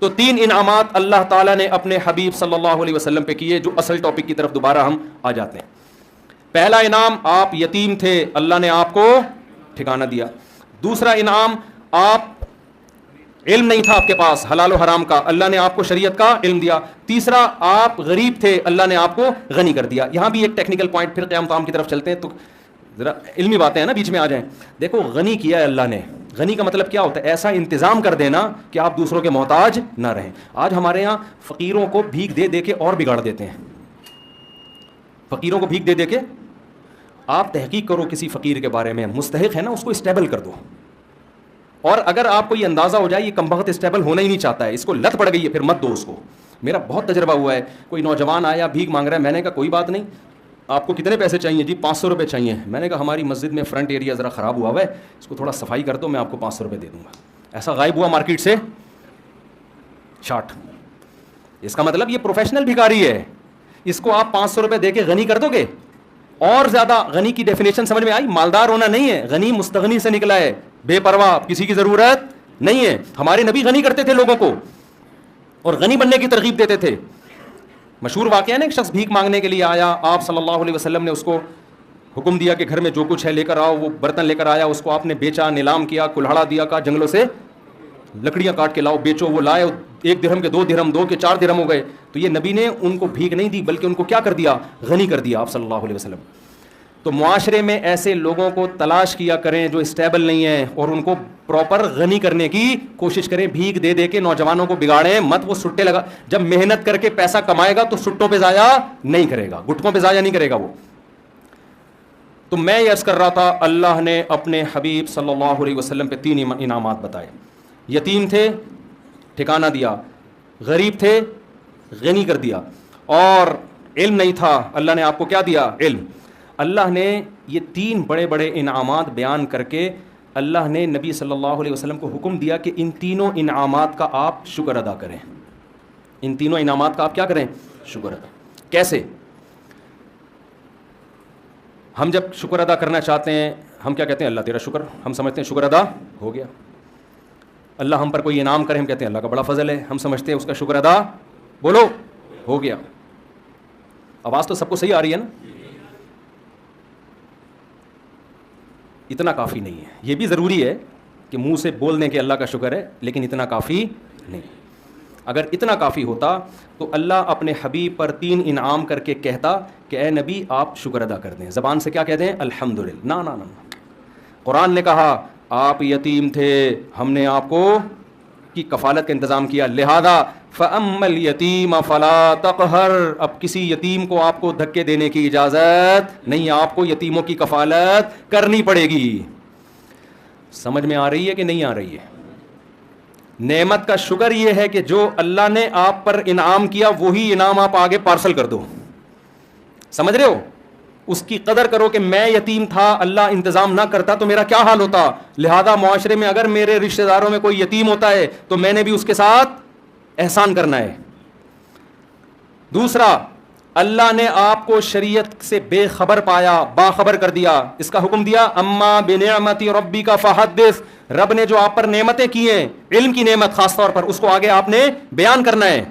تو 3 انعامات اللہ تعالیٰ نے اپنے حبیب صلی اللہ علیہ وسلم پہ کیے، جو اصل ٹاپک کی طرف دوبارہ ہم آ جاتے ہیں. پہلا انعام، آپ یتیم تھے، اللہ نے آپ کو ٹھکانہ دیا. دوسرا انعام، آپ علم نہیں تھا آپ کے پاس حلال و حرام کا، اللہ نے آپ کو شریعت کا علم دیا. تیسرا، آپ غریب تھے، اللہ نے آپ کو غنی کر دیا. یہاں بھی ایک ٹیکنیکل پوائنٹ، پھر قیام طعام کی طرف چلتے ہیں تو ذرا علمی باتیں ہیں نا بیچ میں آ جائیں. دیکھو، غنی کیا ہے اللہ نے. غنی کا مطلب کیا ہوتا ہے؟ ایسا انتظام کر دینا کہ آپ دوسروں کے محتاج نہ رہیں. آج ہمارے یہاں فقیروں کو بھیک دے دے کے اور بگاڑ دیتے ہیں. فقیروں کو بھیک دے دے کے، آپ تحقیق کرو کسی فقیر کے بارے میں، مستحق ہے نا، اس کو اسٹیبل کر دو. اور اگر آپ کو یہ اندازہ ہو جائے یہ کمبخت اسٹیبل ہونا ہی نہیں چاہتا ہے، اس کو لت پڑ گئی ہے، پھر مت دو اس کو. میرا بہت تجربہ ہوا ہے. کوئی نوجوان آیا بھیک مانگ رہا ہے، میں نے کہا کوئی بات نہیں، آپ کو کتنے پیسے چاہیے؟ جی 500 روپے چاہیے. میں نے کہا ہماری مسجد میں فرنٹ ایریا ذرا خراب ہوا ہے، اس کو تھوڑا صفائی کر دو، میں آپ کو 500 روپے دے دوں گا. ایسا غائب ہوا مارکیٹ سے شارٹ. اس کا مطلب یہ پروفیشنل بھکاری ہے. اس کو آپ 500 روپے دے کے غنی کر دو گے. اور زیادہ غنی کی ڈیفینیشن سمجھ میں آئی؟ مالدار ہونا نہیں ہے، غنی مستغنی سے نکلا ہے، بے پرواہ، کسی کی ضرورت نہیں ہے. ہمارے نبی غنی کرتے تھے لوگوں کو اور غنی بننے کی ترغیب دیتے تھے. مشہور واقعہ ہے نا، ایک شخص بھیک مانگنے کے لیے آیا، آپ صلی اللہ علیہ وسلم نے اس کو حکم دیا کہ گھر میں جو کچھ ہے لے کر آؤ. وہ برتن لے کر آیا، اس کو آپ نے بیچا، نیلام کیا، کلہاڑا دیا، کہا جنگلوں سے لکڑیاں کاٹ کے لاؤ بیچو. وہ لائے، 1 درہم کے 2 درہم، 2 کے 4 درہم ہو گئے. تو یہ نبی نے ان کو بھیک نہیں دی بلکہ ان کو کیا کر دیا؟ غنی کر دیا آپ صلی اللہ علیہ وسلم. تو معاشرے میں ایسے لوگوں کو تلاش کیا کریں جو اسٹیبل نہیں ہیں اور ان کو پراپر غنی کرنے کی کوشش کریں. بھیک دے دے کے نوجوانوں کو بگاڑیں مت. وہ سٹے لگا، جب محنت کر کے پیسہ کمائے گا تو سٹوں پہ ضائع نہیں کرے گا، گٹکوں پہ ضائع نہیں کرے گا وہ. تو میں یہ عرض کر رہا تھا، اللہ نے اپنے حبیب صلی اللہ علیہ وسلم پہ 3 انعامات بتائے. یتیم تھے، ٹھکانہ دیا. غریب تھے، غنی کر دیا. اور علم نہیں تھا، اللہ نے آپ کو کیا دیا؟ علم. اللہ نے یہ 3 بڑے بڑے انعامات بیان کر کے اللہ نے نبی صلی اللہ علیہ وسلم کو حکم دیا کہ ان تینوں انعامات کا آپ شکر ادا کریں. ان تینوں انعامات کا آپ کیا کریں؟ شکر ادا. کیسے؟ ہم جب شکر ادا کرنا چاہتے ہیں ہم کیا کہتے ہیں؟ اللہ تیرا شکر. ہم سمجھتے ہیں شکر ادا ہو گیا. اللہ ہم پر کوئی انعام کرے ہم کہتے ہیں اللہ کا بڑا فضل ہے. ہم سمجھتے ہیں اس کا شکر ادا بولو ہو گیا. آواز تو سب کو صحیح آ رہی ہے نا؟ اتنا کافی نہیں ہے. یہ بھی ضروری ہے کہ منہ سے بول دیں کہ اللہ کا شکر ہے، لیکن اتنا کافی نہیں. اگر اتنا کافی ہوتا تو اللہ اپنے حبیب پر 3 انعام کر کے کہتا کہ اے نبی آپ شکر ادا کر دیں. زبان سے کیا کہہ دیں؟ الحمدللہ. نا نا نا. قرآن نے کہا آپ یتیم تھے، ہم نے آپ کو کی کفالت کا انتظام کیا، لہذا فَأَمَّا الْيَتِيمَ فَلَا تَقْهَرْ. اب کسی یتیم کو آپ کو دھکے دینے کی اجازت نہیں، آپ کو یتیموں کی کفالت کرنی پڑے گی. سمجھ میں آ رہی ہے کہ نہیں آ رہی ہے؟ نعمت کا شکر یہ ہے کہ جو اللہ نے آپ پر انعام کیا وہی انعام آپ آگے پارسل کر دو. سمجھ رہے ہو؟ اس کی قدر کرو کہ میں یتیم تھا، اللہ انتظام نہ کرتا تو میرا کیا حال ہوتا. لہذا معاشرے میں اگر میرے رشتہ داروں میں کوئی یتیم ہوتا ہے تو میں نے بھی اس کے ساتھ احسان کرنا ہے. دوسرا، اللہ نے آپ کو شریعت سے بے خبر پایا، باخبر کر دیا، اس کا حکم دیا اما بنعمت ربک فحدث. رب نے جو آپ پر نعمتیں کی ہیں، علم کی نعمت خاص طور پر، اس کو آگے آپ نے بیان کرنا ہے.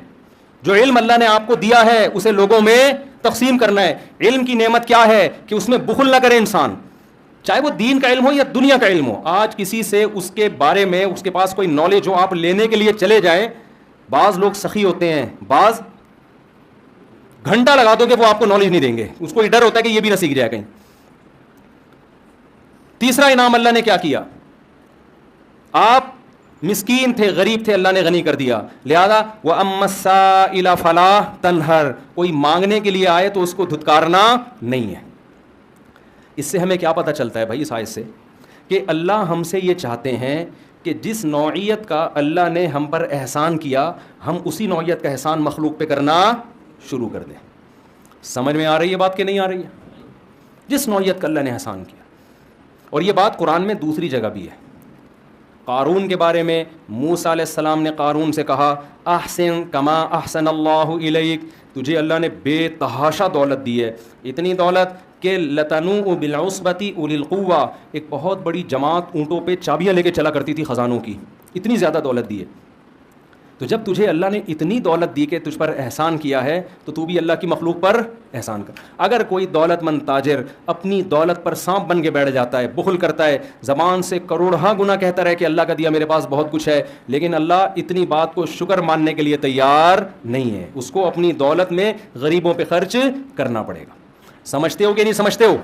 جو علم اللہ نے آپ کو دیا ہے اسے لوگوں میں تقسیم کرنا ہے. علم کی نعمت کیا ہے کہ اس میں بخل نہ کرے انسان، چاہے وہ دین کا علم ہو یا دنیا کا علم ہو. آج کسی سے اس کے بارے میں اس کے پاس کوئی نالج ہو، آپ لینے کے لیے چلے جائیں، بعض لوگ سخی ہوتے ہیں، بعض گھنٹہ لگا دو کہ وہ آپ کو نالج نہیں دیں گے، اس کو یہ ڈر ہوتا ہے کہ یہ بھی نہ سیکھ جائے کہیں. تیسرا انعام اللہ نے کیا کیا؟ آپ مسکین تھے، غریب تھے، اللہ نے غنی کر دیا. لہذا وَأَمَّا السَّائِلَ فَلَا تَنْهَرْ. کوئی مانگنے کے لیے آئے تو اس کو دھتکارنا نہیں ہے. اس سے ہمیں کیا پتہ چلتا ہے بھائی اس آیت سے؟ کہ اللہ ہم سے یہ چاہتے ہیں کہ جس نوعیت کا اللہ نے ہم پر احسان کیا ہم اسی نوعیت کا احسان مخلوق پہ کرنا شروع کر دیں. سمجھ میں آ رہی ہے بات کہ نہیں آ رہی ہے؟ جس نوعیت کا اللہ نے احسان کیا. اور یہ بات قرآن میں دوسری جگہ بھی ہے. قارون کے بارے میں موسیٰ علیہ السلام نے قارون سے کہا احسن کما احسن اللہ الیک. تجھے اللہ نے بے تحاشا دولت دی ہے، اتنی دولت کہ لتنوء بالعصبۃ اولی القوہ. ایک بہت بڑی جماعت اونٹوں پہ چابیاں لے کے چلا کرتی تھی خزانوں کی، اتنی زیادہ دولت دی ہے. تو جب تجھے اللہ نے اتنی دولت دی کہ تجھ پر احسان کیا ہے تو تو بھی اللہ کی مخلوق پر احسان کر. اگر کوئی دولت مند تاجر اپنی دولت پر سانپ بن کے بیٹھ جاتا ہے, بخل کرتا ہے, زبان سے کروڑہا گنا کہتا رہے کہ اللہ کا دیا میرے پاس بہت کچھ ہے, لیکن اللہ اتنی بات کو شکر ماننے کے لیے تیار نہیں ہے, اس کو اپنی دولت میں غریبوں پہ خرچ کرنا پڑے گا. سمجھتے ہو کہ نہیں سمجھتے ہو؟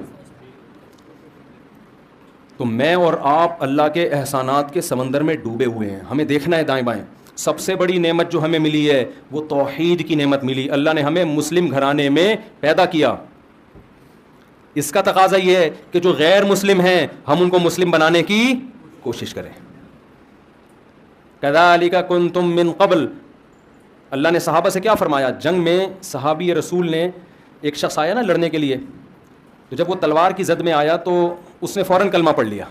تو میں اور آپ اللہ کے احسانات کے سمندر میں ڈوبے ہوئے ہیں, ہمیں دیکھنا ہے دائیں بائیں. سب سے بڑی نعمت جو ہمیں ملی ہے وہ توحید کی نعمت ملی. اللہ نے ہمیں مسلم گھرانے میں پیدا کیا. اس کا تقاضا یہ ہے کہ جو غیر مسلم ہیں ہم ان کو مسلم بنانے کی کوشش کریں. کذالک کنتم من قبل. اللہ نے صحابہ سے کیا فرمایا؟ جنگ میں صحابی رسول نے, ایک شخص آیا نا لڑنے کے لیے, تو جب وہ تلوار کی زد میں آیا تو اس نے فوراً کلمہ پڑھ لیا.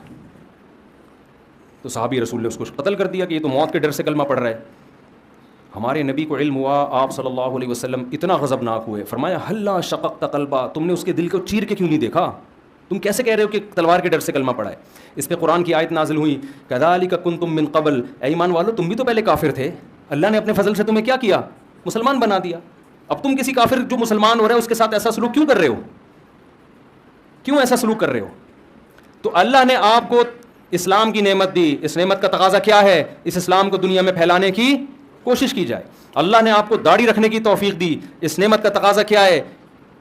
تو صحابی رسول نے اس کو قتل کر دیا کہ یہ تو موت کے ڈر سے کلمہ پڑھ رہا ہے. ہمارے نبی کو علم ہوا, آپ صلی اللہ علیہ وسلم اتنا غضبناک ہوئے, فرمایا ہلا شققت قلبہ, تم نے اس کے دل کو چیر کے کیوں نہیں دیکھا؟ تم کیسے کہہ رہے ہو کہ تلوار کے ڈر سے کلمہ پڑھا ہے؟ اس پہ قرآن کی آیت نازل ہوئی, کذالک کنتم من قبل, اے ایمان والو تم بھی تو پہلے کافر تھے, اللہ نے اپنے فضل سے تمہیں کیا کیا؟ مسلمان بنا دیا. اب تم کسی کافر جو مسلمان ہو رہا ہے اس کے ساتھ ایسا سلوک کیوں کر رہے ہو؟ کیوں ایسا سلوک کر رہے ہو؟ تو اللہ نے آپ کو اسلام کی نعمت دی. اس نعمت کا تقاضا کیا ہے؟ اس اسلام کو دنیا میں پھیلانے کی کوشش کی جائے. اللہ نے آپ کو داڑھی رکھنے کی توفیق دی. اس نعمت کا تقاضا کیا ہے؟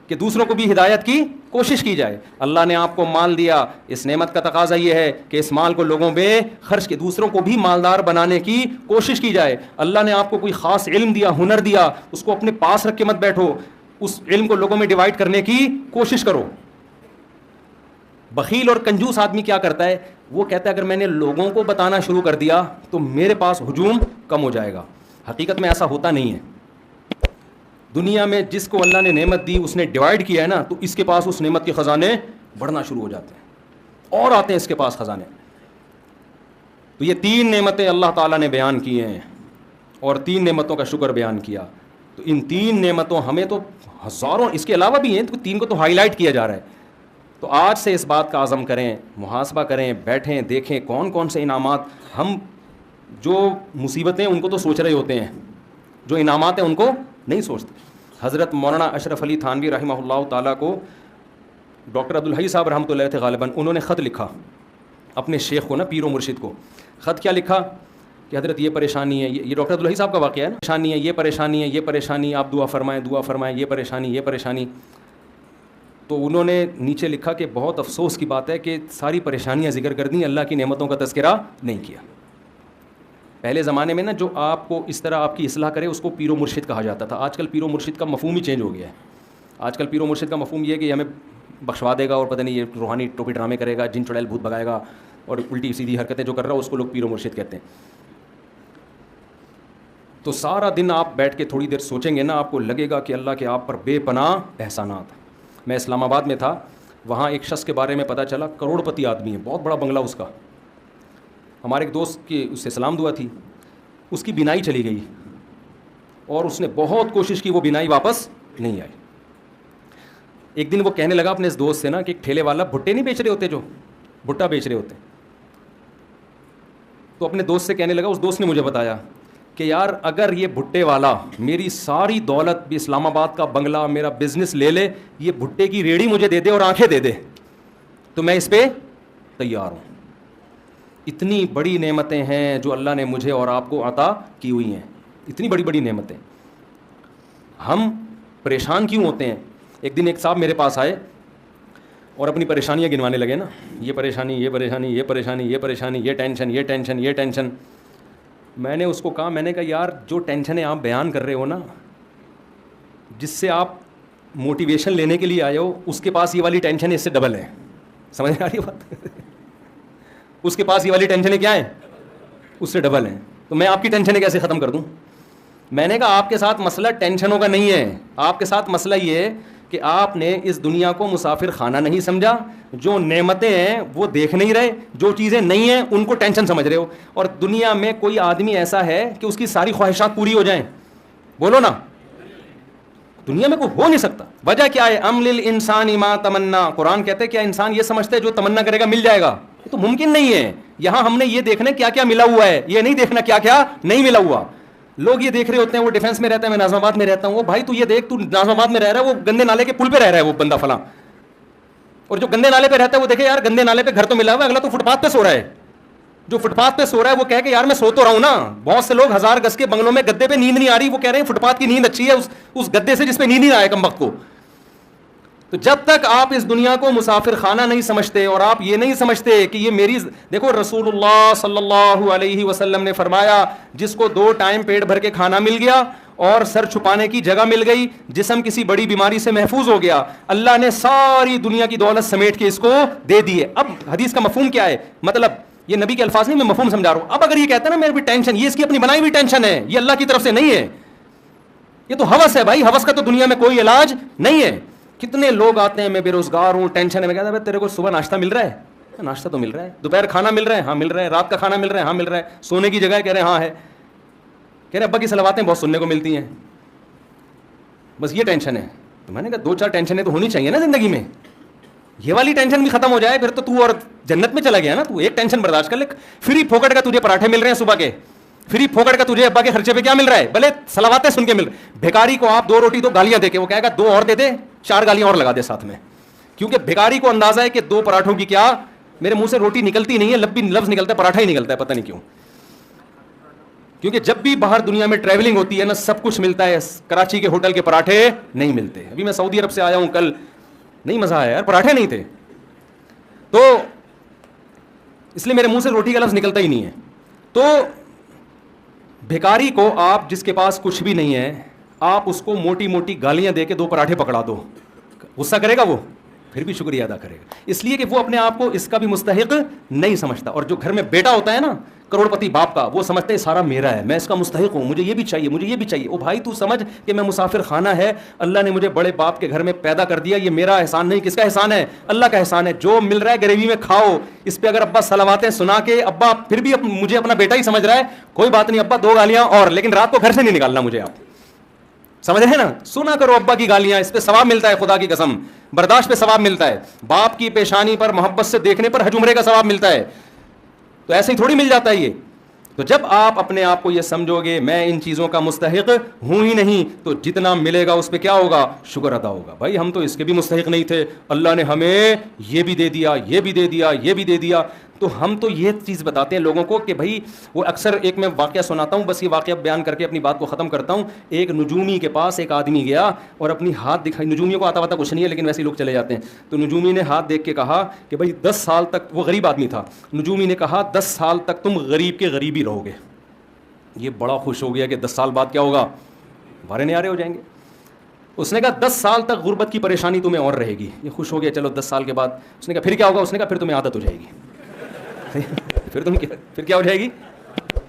کہ دوسروں کو بھی ہدایت کی کوشش کی جائے. اللہ نے آپ کو مال دیا. اس نعمت کا تقاضا یہ ہے کہ اس مال کو لوگوں میں خرچ کے دوسروں کو بھی مالدار بنانے کی کوشش کی جائے. اللہ نے آپ کو کوئی خاص علم دیا, ہنر دیا, اس کو اپنے پاس رکھ کے مت بیٹھو, اس علم کو لوگوں میں ڈیوائڈ کرنے کی کوشش کرو. بخیل اور کنجوس آدمی کیا کرتا ہے؟ وہ کہتا ہے اگر میں نے لوگوں کو بتانا شروع کر دیا تو میرے پاس ہجوم کم ہو جائے گا. حقیقت میں ایسا ہوتا نہیں ہے. دنیا میں جس کو اللہ نے نعمت دی اس نے ڈیوائڈ کیا ہے نا, تو اس کے پاس اس نعمت کے خزانے بڑھنا شروع ہو جاتے ہیں اور آتے ہیں اس کے پاس خزانے. تو یہ 3 نعمتیں اللہ تعالیٰ نے بیان کی ہیں اور 3 نعمتوں کا شکر بیان کیا. تو ان 3 نعمتوں, ہمیں تو ہزاروں اس کے علاوہ بھی ہیں, تو 3 کو تو ہائی لائٹ کیا جا رہا ہے. تو آج سے اس بات کا عزم کریں, محاسبہ کریں, بیٹھیں, دیکھیں کون کون سے انعامات. ہم جو مصیبتیں ان کو تو سوچ رہے ہوتے ہیں, جو انعامات ہیں ان کو نہیں سوچتے. حضرت مولانا اشرف علی تھانوی رحمہ اللہ تعالیٰ کو ڈاکٹر عبدالحی صاحب رحمۃ اللہ تھے غالباً, انہوں نے خط لکھا اپنے شیخ کو نا, پیر و مرشد کو. خط کیا لکھا کہ حضرت یہ پریشانی ہے, یہ ڈاکٹر عبدالحی صاحب کا واقعہ ہے نا, پریشانی ہے, یہ پریشانی ہے, یہ پریشانی, آپ دعا فرمائیں, یہ پریشانی, یہ پریشانی. تو انہوں نے نیچے لکھا کہ بہت افسوس کی بات ہے کہ ساری پریشانیاں ذکر کر دیں, اللہ کی نعمتوں کا تذکرہ نہیں کیا. پہلے زمانے میں نا جو آپ کو اس طرح آپ کی اصلاح کرے اس کو پیر و مرشد کہا جاتا تھا. آج کل پیر و مرشد کا مفہوم ہی چینج ہو گیا ہے. آج کل پیر و مرشد کا مفہوم یہ ہے کہ یہ ہمیں بخشوا دے گا اور پتہ نہیں یہ روحانی ٹوپی ڈرامے کرے گا, جن چڑیل بھوت بھگائے گا, اور الٹی سیدھی حرکتیں جو کر رہا ہو اس کو لوگ پیر و مرشد کہتے ہیں. تو سارا دن آپ بیٹھ کے تھوڑی دیر سوچیں گے نا, آپ کو لگے گا کہ اللہ کے آپ پر بے پناہ احسانات. میں اسلام آباد میں تھا, وہاں ایک شخص کے بارے میں پتہ چلا, کروڑ پتی آدمی ہے, بہت بڑا بنگلہ اس کا. ہمارے ایک دوست کی اس سے سلام دعا تھی, اس کی بینائی چلی گئی اور اس نے بہت کوشش کی, وہ بینائی واپس نہیں آئی. ایک دن وہ کہنے لگا اپنے اس دوست سے نا کہ ایک ٹھیلے والا بھٹے نہیں بیچ رہے ہوتے, جو بھٹا بیچ رہے ہوتے, تو اپنے دوست سے کہنے لگا, اس دوست نے مجھے بتایا کہ یار اگر یہ بھٹے والا میری ساری دولت بھی, اسلام آباد کا بنگلہ, میرا بزنس لے لے, یہ بھٹے کی ریڑھی مجھے دے دے اور آنکھیں دے دے, تو میں اس پہ تیار ہوں. اتنی بڑی نعمتیں ہیں جو اللہ نے مجھے اور آپ کو عطا کی ہوئی ہیں, اتنی بڑی بڑی نعمتیں. ہم پریشان کیوں ہوتے ہیں؟ ایک دن ایک صاحب میرے پاس آئے اور اپنی پریشانیاں گنوانے لگے نا, یہ پریشانی, یہ پریشانی, یہ پریشانی, یہ پریشانی, یہ ٹینشن, یہ ٹینشن, یہ ٹینشن. میں نے اس کو کہا, میں نے کہا یار جو ٹینشنیں آپ بیان کر رہے ہو نا, جس سے آپ موٹیویشن لینے کے لیے آئے ہو, اس کے پاس یہ والی ٹینشن اس سے ڈبل ہے. سمجھ آ رہی بات؟ اس کے پاس یہ والی ٹینشنیں کیا ہیں؟ اس سے ڈبل ہیں. تو میں آپ کی ٹینشنیں کیسے ختم کر دوں؟ میں نے کہا آپ کے ساتھ مسئلہ ٹینشنوں کا نہیں ہے, آپ کے ساتھ مسئلہ یہ ہے کہ آپ نے اس دنیا کو مسافر خانہ نہیں سمجھا. جو نعمتیں ہیں وہ دیکھ نہیں رہے, جو چیزیں نہیں ہیں ان کو ٹینشن سمجھ رہے ہو. اور دنیا میں کوئی آدمی ایسا ہے کہ اس کی ساری خواہشات پوری ہو جائیں؟ بولو نا, دنیا میں کوئی ہو نہیں سکتا. وجہ کیا ہے؟ ام للانسان ما تمنا. قرآن کہتے ہیں کیا انسان یہ سمجھتا ہے جو تمنا کرے گا مل جائے گا؟ یہ تو ممکن نہیں ہے. یہاں ہم نے یہ دیکھنا کیا کیا ملا ہوا ہے, یہ نہیں دیکھنا کیا کیا نہیں ملا ہوا. لوگ یہ دیکھ رہے ہوتے ہیں وہ ڈیفینس میں رہتا ہے, میں ناظم آباد میں رہتا ہوں. وہ بھائی تو یہ دیکھ, تو ناظم آباد میں رہ رہا ہے, وہ گندے نالے کے پل پہ رہ رہا ہے وہ بندہ فلاں, اور جو گندے نالے پہ رہتا ہے وہ دیکھے یار گندے نالے پہ گھر تو ملا ہوا ہے, اگلا تو فٹ پاتھ پہ سو رہا ہے. جو فٹ پاتھ پہ سو رہا ہے وہ کہے کہ یار میں سو تو رہا ہوں نا. بہت سے لوگ 1000 گز کے بنگلوں میں گدے پہ نیند نہیں آ رہی, وہ کہہ رہے ہیں فٹ پاتھ کی نیند اچھی ہے اس گدے سے جس پہ نیند نہیں آئے کم وقت کو. تو جب تک آپ اس دنیا کو مسافر خانہ نہیں سمجھتے اور آپ یہ نہیں سمجھتے کہ یہ میری, دیکھو رسول اللہ صلی اللہ علیہ وسلم نے فرمایا جس کو 2 ٹائم پیٹ بھر کے کھانا مل گیا اور سر چھپانے کی جگہ مل گئی, جسم کسی بڑی بیماری سے محفوظ ہو گیا, اللہ نے ساری دنیا کی دولت سمیٹ کے اس کو دے دی ہے. اب حدیث کا مفہوم کیا ہے, مطلب یہ نبی کے الفاظ نہیں, میں مفہوم سمجھا رہا ہوں. اب اگر یہ کہتا ہے نا میرے بھی ٹینشن, یہ اس کی اپنی بنائی ہوئی ٹینشن ہے, یہ اللہ کی طرف سے نہیں ہے, یہ تو ہوس ہے بھائی. ہوس کا تو دنیا میں کوئی علاج نہیں ہے. کتنے لوگ آتے ہیں میں بے روزگار ہوں, ٹینشن ہے, میں کہتا ہے تیرے کو صبح ناشتہ مل رہا ہے, ناشتہ تو مل رہا ہے, دوپہر کھانا مل رہا ہے, ہاں مل رہا ہے, رات کا کھانا مل رہا ہے, ہاں مل رہا ہے, سونے کی جگہ کہہ رہے ہیں ہاں ہے, کہہ رہے ابا کی صلواتیں بہت سننے کو ملتی ہیں, بس یہ ٹینشن ہے. تو میں نے کہا 2-4 ٹینشنیں تو ہونی چاہیے نا زندگی میں, یہ والی ٹینشن بھی ختم ہو جائے پھر تو اور جنت میں چلا گیا نا. تو ایک ٹینشن برداشت کر لے, فری پھوکٹ کا تجھے پراٹھے مل رہے ہیں صبح کے, فری پھوکٹ کا تجھے ابا کے خرچے پہ کیا مل رہا ہے, بھلے صلواتیں سن کے مل رہے. بھیکاری کو آپ 2 روٹی 2 گالیاں دے کے, وہ کہے گا 2 اور دے دے, 4 گالیاں اور لگا دے ساتھ میں, کیونکہ بھیکاری کو اندازہ ہے کہ 2 پراٹھوں کی کیا, میرے منہ سے روٹی نکلتی نہیں ہے, لفظ نکلتا ہے, پراٹھا ہی نکلتا ہے, پتہ نہیں کیوں. کیونکہ جب بھی باہر دنیا میں ٹریولنگ ہوتی ہے نا سب کچھ ملتا ہے, کراچی کے ہوٹل کے پراٹھے نہیں ملتے. ابھی میں سعودی عرب سے آیا ہوں کل, نہیں مزہ آیا یار, پراٹھے نہیں تھے, تو اس لیے میرے منہ سے روٹی کا لفظ نکلتا ہی نہیں ہے. تو بھیکاری کو آپ جس کے پاس کچھ بھی نہیں ہے, آپ اس کو موٹی موٹی گالیاں دے کے 2 پراٹھے پکڑا دو, غصہ کرے گا وہ, پھر بھی شکریہ ادا کرے گا, اس لیے کہ وہ اپنے آپ کو اس کا بھی مستحق نہیں سمجھتا. اور جو گھر میں بیٹا ہوتا ہے نا کروڑپتی باپ کا, وہ سمجھتا ہے سارا میرا ہے, میں اس کا مستحق ہوں, مجھے یہ بھی چاہیے, مجھے یہ بھی چاہیے. او بھائی تو سمجھ کہ میں مسافر خانہ ہے, اللہ نے مجھے بڑے باپ کے گھر میں پیدا کر دیا, یہ میرا احسان نہیں, کس کا احسان ہے, اللہ کا احسان ہے. جو مل رہا ہے غریبی میں کھاؤ. اس پہ اگر ابا صلواتیں سنا کے ابا پھر بھی مجھے اپنا بیٹا ہی سمجھ رہا ہے, کوئی بات نہیں ابا 2 گالیاں اور, لیکن رات کو گھر سے نہیں نکالنا مجھے, آپ سمجھ رہے ہیں نا. سنا کرو ابا کی گالیاں, اس پہ ثواب ملتا ہے, خدا کی قسم, برداشت پہ ثواب ملتا ہے, باپ کی پیشانی پر محبت سے دیکھنے پر حج عمرے کا ثواب ملتا ہے. تو ایسے ہی تھوڑی مل جاتا ہے یہ. تو جب آپ اپنے آپ کو یہ سمجھو گے میں ان چیزوں کا مستحق ہوں ہی نہیں, تو جتنا ملے گا اس پہ کیا ہوگا, شکر ادا ہوگا. بھائی ہم تو اس کے بھی مستحق نہیں تھے, اللہ نے ہمیں یہ بھی دے دیا, یہ بھی دے دیا, یہ بھی دے دیا. تو ہم تو یہ چیز بتاتے ہیں لوگوں کو کہ بھائی, وہ اکثر ایک میں واقعہ سناتا ہوں, بس یہ واقعہ بیان کر کے اپنی بات کو ختم کرتا ہوں. ایک نجومی کے پاس ایک آدمی گیا اور اپنی ہاتھ دکھائی, نجومیوں کو آتا واتا کچھ نہیں ہے لیکن ویسے لوگ چلے جاتے ہیں. تو نجومی نے ہاتھ دیکھ کے کہا کہ بھائی 10 سال تک, وہ غریب آدمی تھا, نجومی نے کہا 10 سال تک تم غریب کے غریب ہی رہو گے. یہ بڑا خوش ہو گیا کہ 10 سال بعد کیا ہوگا, بھارے نیارے ہو جائیں گے. اس نے کہا 10 سال تک غربت کی پریشانی تمہیں اور رہے گی. یہ خوش ہو گیا, چلو 10 سال کے بعد. اس نے کہا پھر کیا ہوگا, اس نے کہا پھر تمہیں عادت ہو جائے گی. پھر کیا ہو جائے گی,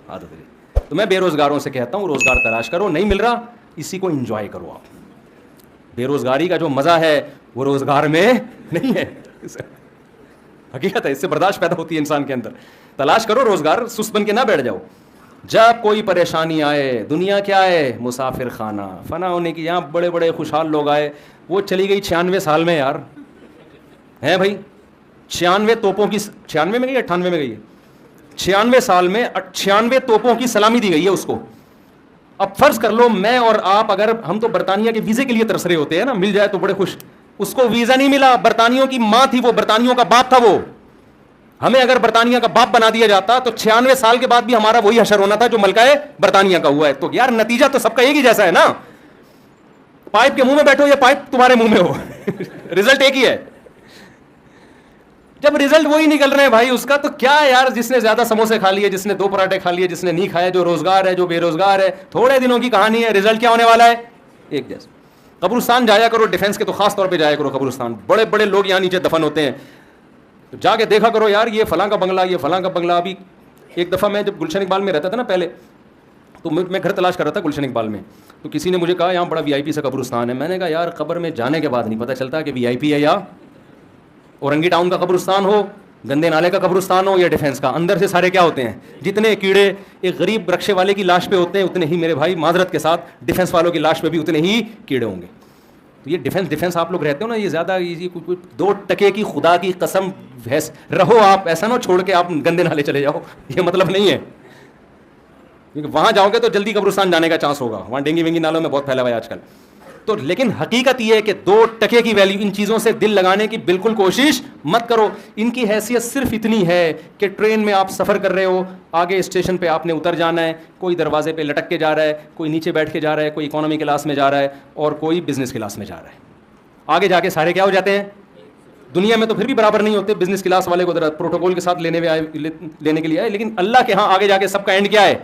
عادت ہو جائے گی. تو میں بے روزگاروں سے کہتا ہوں روزگار تلاش کرو, نہیں مل رہا اسی کو انجوائے کرو. آپ بے روزگاری کا جو مزہ ہے وہ روزگار میں نہیں ہے, حقیقت ہے, اس سے برداشت پیدا ہوتی ہے انسان کے اندر. تلاش کرو روزگار, سست بن کے نہ بیٹھ جاؤ. جب کوئی پریشانی آئے, دنیا کیا ہے, مسافر خانہ, فنا ہونے کی. یہاں بڑے بڑے خوشحال لوگ آئے, وہ چلی گئی 96 سال میں یار, ہیں بھائی 96 توپوں کی, 96 میں گئی 98 میں گئی ہے, 96 سال میں 96 توپوں کی سلامی دی گئی ہے اس کو. اب فرض کر لو میں اور آپ, اگر ہم تو برطانیہ کے ویزے کے لیے ترس رہے ہوتے ہیں نا, مل جائے تو بڑے خوش. اس کو ویزا نہیں ملا, برطانیوں کی ماں تھی وہ, برطانیوں کا باپ تھا وہ. ہمیں اگر برطانیہ کا باپ بنا دیا جاتا تو 96 سال کے بعد بھی ہمارا وہی حشر ہونا تھا جو ملکہ برطانیہ کا ہوا ہے. تو یار نتیجہ تو سب کا ایک ہی جیسا ہے نا, پائپ کے منہ میں بیٹھو یا پائپ تمہارے منہ میں ہو, رزلٹ ایک ہی ہے. جب رزلٹ وہی نکل رہے ہیں بھائی اس کا, تو کیا یار, جس نے زیادہ سموسے کھا لیے, جس نے 2 پراٹھے کھا لیے, جس نے نہیں کھایا, جو روزگار ہے, جو بے روزگار ہے, تھوڑے دنوں کی کہانی ہے, رزلٹ کیا ہونے والا ہے, ایک جیسا. قبرستان جایا کرو, ڈیفینس کے تو خاص طور پہ جایا کرو قبرستان, بڑے بڑے لوگ یہاں نیچے دفن ہوتے ہیں, تو جا کے دیکھا کرو یار یہ فلاں کا بنگلہ, یہ فلاں کا بنگلہ. ابھی ایک دفعہ میں جب گلشن اقبال میں رہتا تھا نا پہلے, تو میں گھر تلاش کر رہا تھا گلشن اقبال میں, تو کسی نے مجھے کہا یہاں بڑا وی آئی پی سا قبرستان ہے. میں نے کہا یار قبر میں جانے کے بعد نہیں پتہ چلتا کہ وی آئی پی ہے یا اورنگی ٹاؤن کا قبرستان ہو, گندے نالے کا قبرستان ہو, یا ڈیفینس کا. اندر سے سارے کیا ہوتے ہیں, جتنے کیڑے ایک غریب رکشے والے کی لاش پہ ہوتے ہیں اتنے ہی میرے بھائی معذرت کے ساتھ ڈیفینس والوں کی لاش پہ بھی اتنے ہی کیڑے ہوں گے. تو یہ ڈیفینس آپ لوگ رہتے ہو نا, یہ زیادہ 2 ٹکے کی خدا کی قسم رہو آپ, ایسا نہ چھوڑ کے آپ گندے نالے چلے جاؤ, یہ مطلب نہیں ہے. کیونکہ وہاں جاؤ گے تو جلدی قبرستان جانے کا چانس ہوگا, وہاں ڈینگی وینگی نالوں میں بہت پھیلا ہوا ہے آج کل. تو لیکن حقیقت یہ ہے کہ 2 ٹکے کی ویلیو, ان چیزوں سے دل لگانے کی بالکل کوشش مت کرو. ان کی حیثیت صرف اتنی ہے کہ ٹرین میں آپ سفر کر رہے ہو, آگے اسٹیشن پہ آپ نے اتر جانا ہے, کوئی دروازے پہ لٹک کے جا رہا ہے, کوئی نیچے بیٹھ کے جا رہا ہے, کوئی اکانومی کلاس میں جا رہا ہے, اور کوئی بزنس کلاس میں جا رہا ہے. آگے جا کے سارے کیا ہو جاتے ہیں, دنیا میں تو پھر بھی برابر نہیں ہوتے, بزنس کلاس والے کو پروٹوکول کے ساتھ لینے کے لیے آئے, لیکن اللہ کے ہاں آگے جا کے سب کا اینڈ کیا ہے,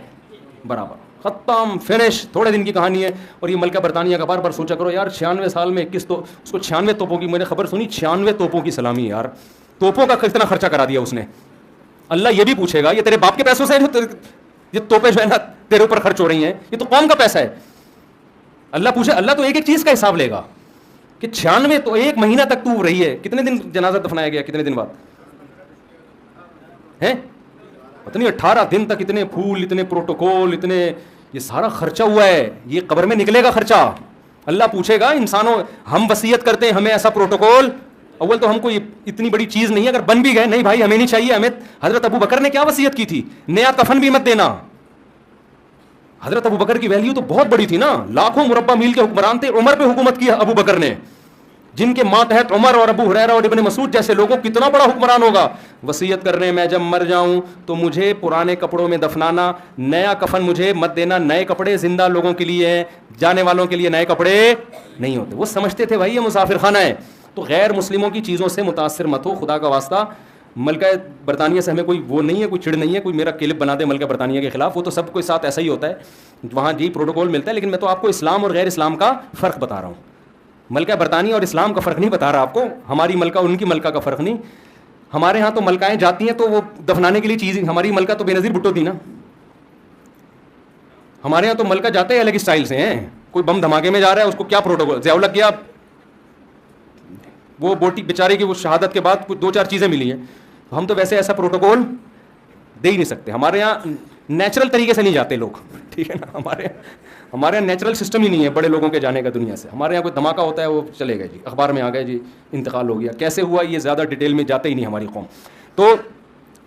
برابر, ختم, فنش. تھوڑے دن کی کہانی ہے. اور یہ ملکہ برطانیہ کا بار بار سوچا کرو یار, 96 سال میں اس کو 96 توپوں کی, میں نے خبر سنی 96 توپوں کی سلامی ہے یار. توپوں کا کتنا خرچہ کرا دیا اس نے. اللہ یہ بھی پوچھے گا, یہ تیرے باپ کے پیسوں سے یہ توپیں جو ہے نا تیرے اوپر خرچ ہو رہی ہیں, یہ تو قوم کا پیسہ ہے. اللہ پوچھے, اللہ تو ایک ایک چیز کا حساب لے گا کہ 96 تو 1 مہینہ تک تو رہی ہے. کتنے دن جنازہ دفنایا گیا, کتنے دن بعد ہیں, پتہ نہیں 18 دن تک, اتنے پھول, اتنے پروٹوکول, اتنے یہ سارا خرچہ ہوا ہے. یہ قبر میں نکلے گا خرچہ. اللہ پوچھے گا انسانوں, ہم وصیت کرتے ہیں ہمیں ایسا پروٹوکول, اول تو ہم کو اتنی بڑی چیز نہیں ہے, اگر بن بھی گئے نہیں بھائی ہمیں نہیں چاہیے. ہمیں حضرت ابو بکر نے کیا وصیت کی تھی, نیا کفن بھی مت دینا. حضرت ابو بکر کی ویلیو تو بہت بڑی تھی نا, لاکھوں مربع میل کے حکمران تھے. عمر پہ حکومت کی ابو بکر نے, جن کے ماتحت عمر اور ابو ہریرہ اور ابن مسعود جیسے لوگوں, کتنا بڑا حکمران ہوگا. وصیت کر رہے ہیں میں جب مر جاؤں تو مجھے پرانے کپڑوں میں دفنانا, نیا کفن مجھے مت دینا. نئے کپڑے زندہ لوگوں کے لیے ہیں, جانے والوں کے لیے نئے کپڑے نہیں ہوتے. وہ سمجھتے تھے بھائی یہ مسافر خانہ ہے. تو غیر مسلموں کی چیزوں سے متاثر مت ہو, خدا کا واسطہ. ملکہ برطانیہ سے ہمیں کوئی وہ نہیں ہے, کوئی چڑ نہیں ہے, کوئی میرا کلپ بنا دے ملکہ برطانیہ کے خلاف, وہ تو سب کے ساتھ ایسا ہی ہوتا ہے, وہاں جی پروٹوکول ملتا ہے. لیکن میں تو آپ کو اسلام اور غیر اسلام کا فرق بتا رہا ہوں. ملکہ برطانیہ اور اسلام کا فرق نہیں بتا رہا آپ کو, ہماری ملکہ ان کی ملکہ کا فرق نہیں. ہمارے ہاں تو ملکائیں جاتی ہیں تو وہ دفنانے کے لیے چیز, ہماری ملکہ تو بے نظیر بھٹو تھی نا. ہمارے ہاں تو ملکہ جاتے ہیں الگ اسٹائل سے ہیں, کوئی بم دھماکے میں جا رہا ہے اس کو کیا پروٹوکول, ضیاء الحق کیا وہ بوٹی بیچارے کی وہ شہادت کے بعد کچھ 2-4 چیزیں ملی ہیں. ہم تو ویسے ایسا پروٹوکول دے ہی نہیں سکتے. ہمارے یہاں نیچرل طریقے سے نہیں جاتے لوگ, ٹھیک ہے نا. ہمارے یہاں نیچرل سسٹم ہی نہیں ہے بڑے لوگوں کے جانے کا دنیا سے. ہمارے یہاں کوئی دھماکہ ہوتا ہے وہ چلے گئے جی, اخبار میں آ گئے جی انتقال ہو گیا, کیسے ہوا یہ زیادہ ڈیٹیل میں جاتے ہی نہیں ہماری قوم. تو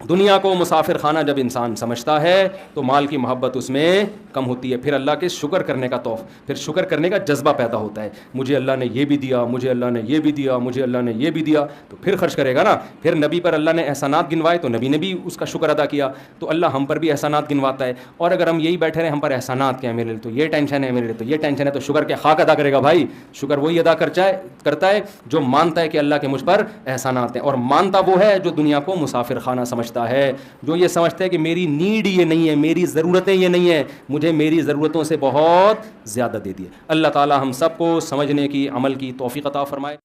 دنیا کو مسافر خانہ جب انسان سمجھتا ہے تو مال کی محبت اس میں کم ہوتی ہے. پھر اللہ کے شکر کرنے کا پھر شکر کرنے کا جذبہ پیدا ہوتا ہے. مجھے اللہ نے یہ بھی دیا, مجھے اللہ نے یہ بھی دیا, مجھے اللہ نے یہ بھی دیا, تو پھر خرچ کرے گا نا. پھر نبی پر اللہ نے احسانات گنوائے تو نبی نے بھی اس کا شکر ادا کیا, تو اللہ ہم پر بھی احسانات گنواتا ہے. اور اگر ہم یہی بیٹھے رہے ہم پر احسانات کیا ہے, میرے لیے تو یہ ٹینشن ہے, میرے لیے تو یہ ٹینشن ہے, تو شکر کیا خاک ادا کرے گا بھائی. شکر وہی ادا کرتا ہے جو مانتا ہے کہ اللہ کے مجھ پر احسانات ہیں. اور مانتا وہ ہے جو دنیا کو مسافر خانہ سمجھتا ہے, جو یہ سمجھتا ہے کہ میری نیڈ یہ نہیں ہے, میری ضرورتیں یہ نہیں ہیں, مجھے میری ضرورتوں سے بہت زیادہ دے دیے. اللہ تعالی ہم سب کو سمجھنے کی, عمل کی توفیق عطا فرمائے.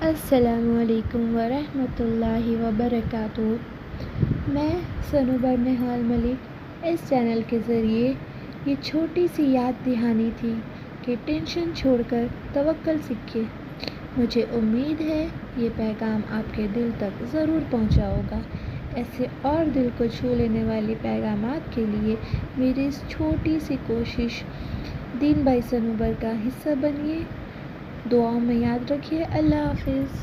السلام علیکم ورحمۃ اللہ وبرکاتہ. میں صنوبر نہال ملک اس چینل کے ذریعے یہ چھوٹی سی یاد دہانی تھی کہ ٹینشن چھوڑ کر توکل سیکھیے. مجھے امید ہے یہ پیغام آپ کے دل تک ضرور پہنچا ہوگا. ایسے اور دل کو چھو لینے والی پیغامات کے لیے میری اس چھوٹی سی کوشش دین بائی صنوبر کا حصہ بنیے. دعاؤں میں یاد رکھیے. اللہ حافظ.